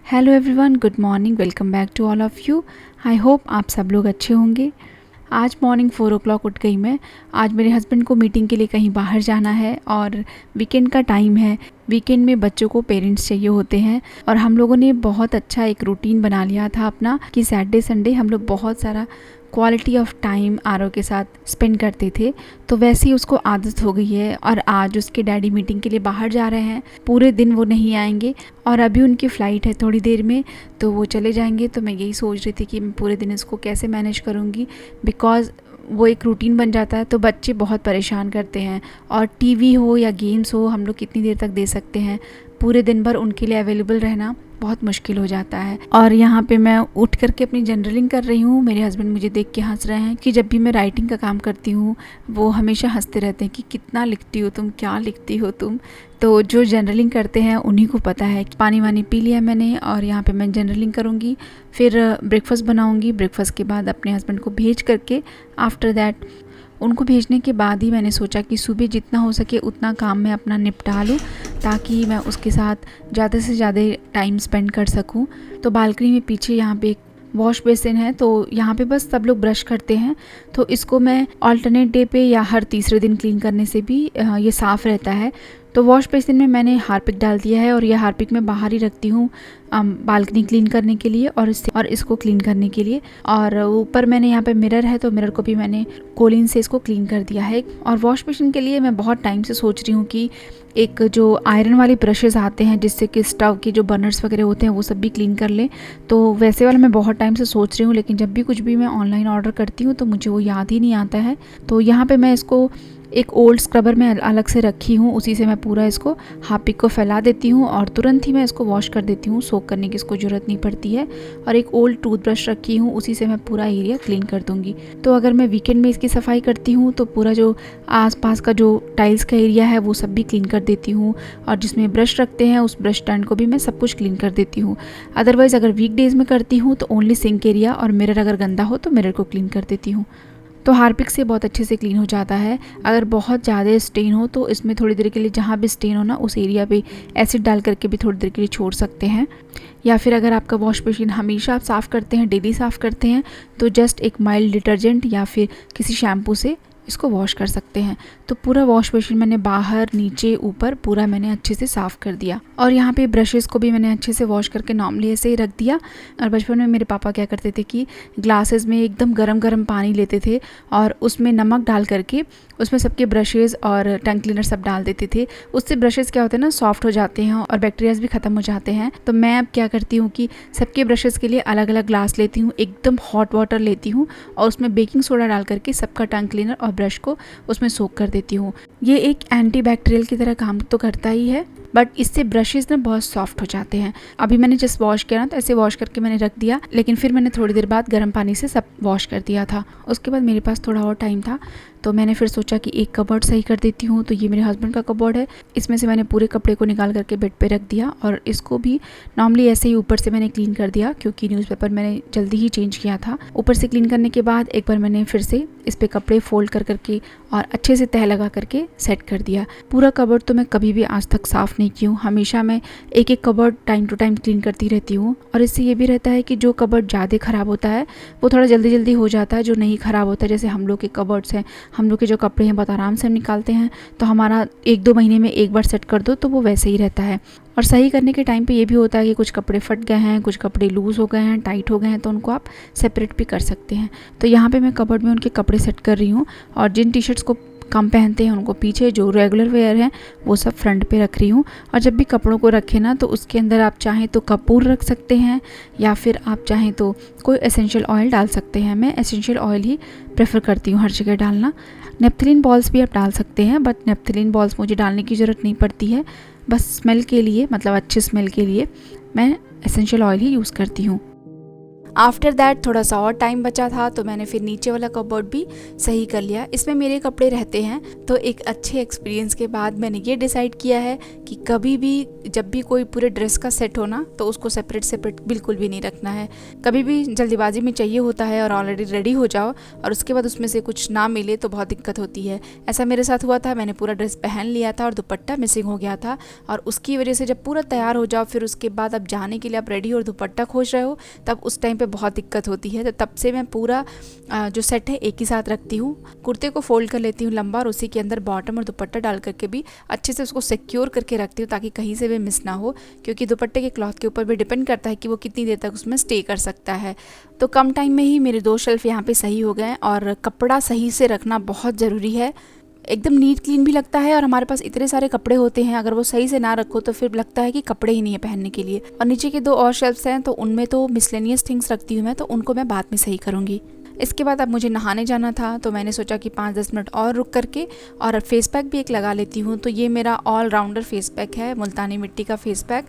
Hello everyone, good morning. Welcome back to all of you. I hope आप सब लोग अच्छे होंगे। आज मॉर्निंग 4 o'clock उठ गई मैं। आज मेरे हस्बैंड को मीटिंग के लिए कहीं बाहर जाना है और वीकेंड का टाइम है। वीकेंड में बच्चों को पेरेंट्स चाहिए होते हैं और हम लोगों ने बहुत अच्छा एक रूटीन बना लिया था अपना कि सैटरडे संडे हम लोग बहुत सारा क्वालिटी ऑफ टाइम आरव के साथ स्पेंड करते थे। तो वैसे ही उसको आदत हो गई है और आज उसके डैडी मीटिंग के लिए बाहर जा रहे हैं। पूरे दिन वो नहीं आएंगे और अभी उनकी फ़्लाइट है थोड़ी देर में, तो वो चले जाएंगे। तो मैं यही सोच रही थी कि मैं पूरे दिन इसको कैसे मैनेज करूँगी, बिकॉज़ वो एक रूटीन बन जाता है तो बच्चे बहुत परेशान करते हैं। और टीवी हो या गेम्स हो, हम लोग कितनी देर तक दे सकते हैं। पूरे दिन भर उनके लिए अवेलेबल रहना बहुत मुश्किल हो जाता है। और यहाँ पे मैं उठ करके अपनी जर्नलिंग कर रही हूँ। मेरे हस्बैंड मुझे देख के हंस रहे हैं कि जब भी मैं राइटिंग का काम करती हूँ वो हमेशा हंसते रहते हैं कि कितना लिखती हो तुम, क्या लिखती हो तुम। तो जो जर्नलिंग करते हैं उन्हीं को पता है। पानी वानी पी लिया मैंने और यहाँ पे मैं जर्नलिंग करूँगी, फिर ब्रेकफास्ट बनाऊँगी। ब्रेकफास्ट के बाद अपने हस्बैंड को भेज करके आफ्टर दैट उनको भेजने के बाद ही मैंने सोचा कि सुबह जितना हो सके उतना काम मैं अपना निपटा लूँ ताकि मैं उसके साथ ज़्यादा से ज़्यादा टाइम स्पेंड कर सकूँ। तो बालकनी में पीछे यहाँ पे एक वॉश बेसिन है, तो यहाँ पे बस सब लोग ब्रश करते हैं। तो इसको मैं अल्टरनेट डे पे या हर तीसरे दिन क्लीन करने से भी ये साफ़ रहता है। तो वॉश बेसिन में मैंने हार्पिक डाल दिया है और यह हार्पिक मैं बाहर ही रखती हूँ बालकनी क्लीन करने के लिए और इसको क्लीन करने के लिए। और ऊपर मैंने यहाँ पे मिरर है तो मिरर को भी मैंने कोलिन से इसको क्लीन कर दिया है। और वॉश बेसिन के लिए मैं बहुत टाइम से सोच रही हूँ कि एक जो आयरन वाले ब्रशेज़ आते हैं जिससे कि स्टव के जो बर्नर्स वगैरह होते हैं वो सब भी क्लीन कर लें। तो वैसे वाला मैं बहुत टाइम से सोच रही हूँ, लेकिन जब भी कुछ भी मैं ऑनलाइन ऑर्डर करती हूँ तो मुझे वो याद ही नहीं आता है। तो यहाँ पे मैं इसको एक ओल्ड स्क्रबर में अलग से रखी हूँ, उसी से मैं पूरा इसको हार्पिक को फैला देती हूँ और तुरंत ही मैं इसको वॉश कर देती हूँ। सोक करने की इसको ज़रूरत नहीं पड़ती है। और एक ओल्ड टूथब्रश रखी हूँ, उसी से मैं पूरा एरिया क्लीन कर दूँगी। तो अगर मैं वीकेंड में इसकी सफाई करती हूँ तो पूरा जो आसपास का जो टाइल्स का एरिया है वो सब भी क्लीन कर देती हूँ और जिसमें ब्रश रखते हैं उस ब्रश स्टैंड को भी मैं सब कुछ क्लीन कर देती हूँ। अदरवाइज़ अगर वीकडेज़ में करती हूँ तो ओनली सिंक एरिया और मिरर अगर गंदा हो तो मिरर को क्लीन कर देती हूँ। तो हार्पिक से बहुत अच्छे से क्लीन हो जाता है। अगर बहुत ज़्यादा स्टेन हो तो इसमें थोड़ी देर के लिए जहाँ भी स्टेन हो ना उस एरिया पे एसिड डाल करके भी थोड़ी देर के लिए छोड़ सकते हैं। या फिर अगर आपका वॉश बेसिन हमेशा आप साफ़ करते हैं, डेली साफ़ करते हैं, तो जस्ट एक माइल्ड डिटर्जेंट या फिर किसी शैम्पू से इसको वॉश कर सकते हैं। तो पूरा वॉश बेसिन मैंने बाहर नीचे ऊपर पूरा मैंने अच्छे से साफ़ कर दिया। और यहाँ पे ब्रशेज़ को भी मैंने अच्छे से वॉश करके नॉर्मली ऐसे ही रख दिया। और बचपन में मेरे पापा क्या करते थे कि ग्लासेस में एकदम गरम गरम पानी लेते थे और उसमें नमक डाल करके उसमें सबके ब्रशेज़ और टंग क्लीनर सब डाल देते थे। उससे ब्रशेज़ क्या होते हैं ना, सॉफ्ट हो जाते हैं और बैक्टीरियाज भी ख़त्म हो जाते हैं। तो मैं अब क्या करती हूँ कि सबके ब्रशेज़ के लिए अलग अलग ग्लास लेती हूँ, एकदम हॉट वाटर लेती हूँ और उसमें बेकिंग सोडा डाल करके सबका टंग क्लीनर और ब्रश को उसमें सोक कर देती हूँ। ये एक एंटी बैक्टीरियल की तरह काम तो करता ही है, बट इससे ब्रशेज़ ना बहुत सॉफ्ट हो जाते हैं। अभी मैंने जस्ट वॉश किया ना तो ऐसे वॉश करके मैंने रख दिया, लेकिन फिर मैंने थोड़ी देर बाद गर्म पानी से सब वॉश कर दिया था। उसके बाद मेरे पास थोड़ा और टाइम था तो मैंने फिर सोचा कि एक कबर्ड सही कर देती हूँ। तो ये मेरे हस्बैंड का कबर्ड है, इसमें से मैंने पूरे कपड़े को निकाल करके बेड पे रख दिया और इसको भी नॉर्मली ऐसे ही ऊपर से मैंने क्लीन कर दिया क्योंकि न्यूज़पेपर मैंने जल्दी ही चेंज किया था। ऊपर से क्लीन करने के बाद एक बार मैंने फिर से इस पर कपड़े फोल्ड कर करके और अच्छे से तह लगा करके सेट कर दिया। पूरा कबर्ड तो मैं कभी भी आज तक साफ़ नहीं की हूँ, हमेशा मैं एक एक cupboard time to time clean करती रहती हूँ। और इससे ये भी रहता है कि जो कबर्ड ज़्यादा ख़राब होता है वो थोड़ा जल्दी जल्दी हो जाता है, जो नहीं ख़राब होता है जैसे हम लोग के कबर्ड्स हैं, हम लोग के जो कपड़े हैं बहुत आराम से हम निकालते हैं। तो हमारा 1-2 महीने में एक बार सेट कर दो तो वो वैसे ही रहता है। और सही करने के टाइम पे ये भी होता है कि कुछ कपड़े फट गए हैं, कुछ कपड़े लूज़ हो गए हैं, टाइट हो गए हैं, तो उनको आप सेपरेट भी कर सकते हैं। तो यहाँ पे मैं कबर्ड में उनके कपड़े सेट कर रही हूँ और जिन टी शर्ट्स को कम पहनते हैं उनको पीछे, जो रेगुलर वेयर हैं वो सब फ्रंट पे रख रही हूँ। और जब भी कपड़ों को रखें ना तो उसके अंदर आप चाहें तो कपूर रख सकते हैं या फिर आप चाहें तो कोई एसेंशियल ऑयल डाल सकते हैं। मैं एसेंशियल ऑयल ही प्रेफर करती हूँ हर जगह डालना। नेप्थलीन बॉल्स भी आप डाल सकते हैं, बट नेप्थलीन बॉल्स मुझे डालने की ज़रूरत नहीं पड़ती है। बस स्मेल के लिए, मतलब अच्छे स्मेल के लिए मैं एसेंशियल ऑयल ही यूज़ करती हूँ। आफ्टर दैट थोड़ा सा और टाइम बचा था तो मैंने फिर नीचे वाला कपबोर्ड भी सही कर लिया। इसमें मेरे कपड़े रहते हैं, तो एक अच्छे एक्सपीरियंस के बाद मैंने ये डिसाइड किया है कि कभी भी जब भी कोई पूरे ड्रेस का सेट हो ना, तो उसको सेपरेट बिल्कुल भी नहीं रखना है। कभी भी जल्दीबाजी में चाहिए होता है और ऑलरेडी रेडी हो जाओ और उसके बाद उसमें से कुछ ना मिले तो बहुत दिक्कत होती है। ऐसा मेरे साथ हुआ था, मैंने पूरा ड्रेस पहन लिया था और दुपट्टा मिसिंग हो गया था, और उसकी वजह से जब पूरा तैयार हो जाओ फिर उसके बाद अब जाने के लिए आप रेडी और दुपट्टा खोज रहे हो, तब उस टाइम पे बहुत दिक्कत होती है। तो तब से मैं पूरा जो सेट है एक ही साथ रखती हूँ। कुर्ते को फोल्ड कर लेती हूँ लंबा और उसी के अंदर बॉटम और दुपट्टा डाल करके भी अच्छे से उसको सिक्योर करके रखती हूँ ताकि कहीं से भी मिस ना हो, क्योंकि दुपट्टे के क्लॉथ के ऊपर भी डिपेंड करता है कि वो कितनी देर तक उसमें स्टे कर सकता है। तो कम टाइम में ही मेरे 2 शेल्फ यहाँ पे सही हो गए, और कपड़ा सही से रखना बहुत ज़रूरी है। एकदम नीट क्लीन भी लगता है, और हमारे पास इतने सारे कपड़े होते हैं, अगर वो सही से ना रखो तो फिर लगता है कि कपड़े ही नहीं है पहनने के लिए। और नीचे के 2 और शेल्फ्स हैं तो उनमें तो मिसलेनियस थिंग्स रखती हूँ मैं, तो उनको मैं बाद में सही करूँगी। इसके बाद अब मुझे नहाने जाना था, तो मैंने सोचा कि 5-10 मिनट और रुक करके और फेस पैक भी एक लगा लेती हूँ। तो ये मेरा ऑल राउंडर फेस पैक है, मुल्तानी मिट्टी का फेस पैक।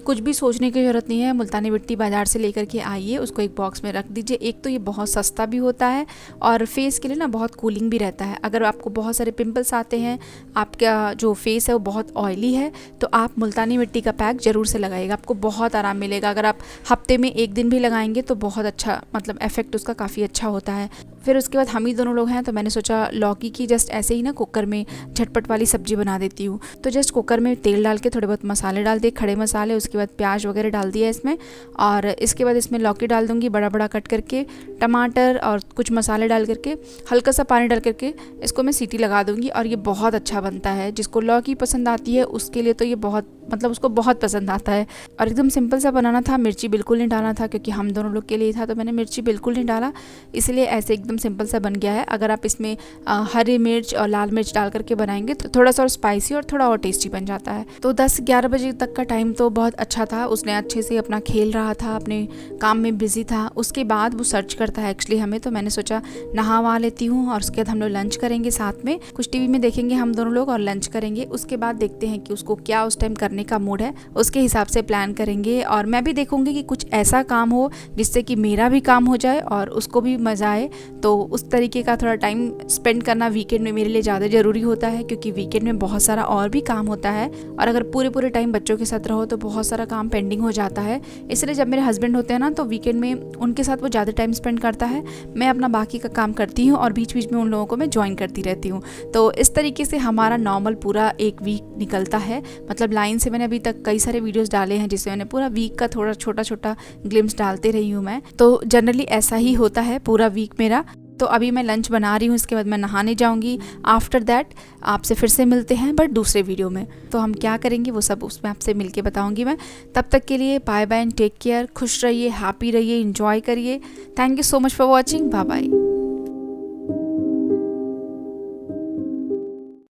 कुछ भी सोचने की ज़रूरत नहीं है, मुल्तानी मिट्टी बाज़ार से लेकर के आइए, उसको एक बॉक्स में रख दीजिए। एक तो ये बहुत सस्ता भी होता है और फेस के लिए ना बहुत कूलिंग भी रहता है। अगर आपको बहुत सारे पिंपल्स आते हैं, आपका जो फेस है वो बहुत ऑयली है, तो आप मुल्तानी मिट्टी का पैक ज़रूर से लगाइएगा, आपको बहुत आराम मिलेगा। अगर आप हफ्ते में 1 दिन भी लगाएंगे तो बहुत अच्छा, मतलब इफेक्ट उसका काफ़ी अच्छा होता है। फिर उसके बाद हम ही दोनों लोग हैं, तो मैंने सोचा लौकी की जस्ट ऐसे ही ना कुकर में झटपट वाली सब्जी बना देती हूँ। तो जस्ट कुकर में तेल डाल के थोड़े बहुत मसाले डाल दिए, खड़े मसाले, उसके बाद प्याज वगैरह डाल दिया इसमें, और इसके बाद इसमें लौकी डाल दूँगी बड़ा बड़ा कट करके, टमाटर और कुछ मसाले डाल करके, हल्का सा पानी डाल करके इसको मैं सीटी लगा दूँगी, और ये बहुत अच्छा बनता है। जिसको लौकी पसंद आती है उसके लिए तो ये बहुत, मतलब उसको बहुत पसंद आता है। और एकदम सिंपल सा बनाना था, मिर्ची बिल्कुल नहीं डालना था क्योंकि हम दोनों लोग के लिए था, तो मैंने मिर्ची बिल्कुल नहीं डाला, इसलिए ऐसे एकदम सिंपल सा बन गया है। अगर आप इसमें हरी मिर्च और लाल मिर्च डाल करके बनाएंगे तो थोड़ा सा और स्पाइसी और थोड़ा और टेस्टी बन जाता है। तो 10-11 बजे तक का टाइम तो बहुत अच्छा था, उसने अच्छे से अपना खेल रहा था, अपने काम में बिजी था। उसके बाद वो सर्च करता है एक्चुअली हमें, तो मैंने सोचा नहा वहा लेती हूँ और उसके बाद हम लोग लंच करेंगे साथ में, कुछ टीवी में देखेंगे हम दोनों लोग और लंच करेंगे। उसके बाद देखते हैं कि उसको क्या उस टाइम करने का मूड है, उसके हिसाब से प्लान करेंगे। और मैं भी देखूंगी कि कुछ ऐसा काम हो जिससे कि मेरा भी काम हो जाए और उसको भी मज़ा आए। तो उस तरीके का थोड़ा टाइम स्पेंड करना वीकेंड में मेरे लिए ज़्यादा ज़रूरी होता है, क्योंकि वीकेंड में बहुत सारा और भी काम होता है, और अगर पूरे टाइम बच्चों के साथ रहो तो बहुत सारा काम पेंडिंग हो जाता है। इसलिए जब मेरे हस्बैंड होते हैं ना, तो वीकेंड में उनके साथ वो ज़्यादा टाइम स्पेंड करता है, मैं अपना बाकी का काम करती हूँ और बीच बीच में उन लोगों को मैं ज्वाइन करती रहती हूँ। तो इस तरीके से हमारा नॉर्मल पूरा एक वीक निकलता है। मतलब लाइन से मैंने अभी तक कई सारे वीडियोस डाले हैं जिससे मैंने पूरा वीक का थोड़ा छोटा ग्लिम्स डालते रही हूँ मैं। तो जनरली ऐसा ही होता है पूरा वीक मेरा। तो अभी मैं लंच बना रही हूँ, इसके बाद मैं नहाने जाऊँगी। आफ्टर दैट आपसे फिर से मिलते हैं बट दूसरे वीडियो में। तो हम क्या करेंगे वो सब उसमें आपसे मिलके बताऊँगी मैं। तब तक के लिए bye bye and take care, खुश रहिए, हैप्पी रहिए, एंजॉय करिए। Thank you so much for watching, bye bye.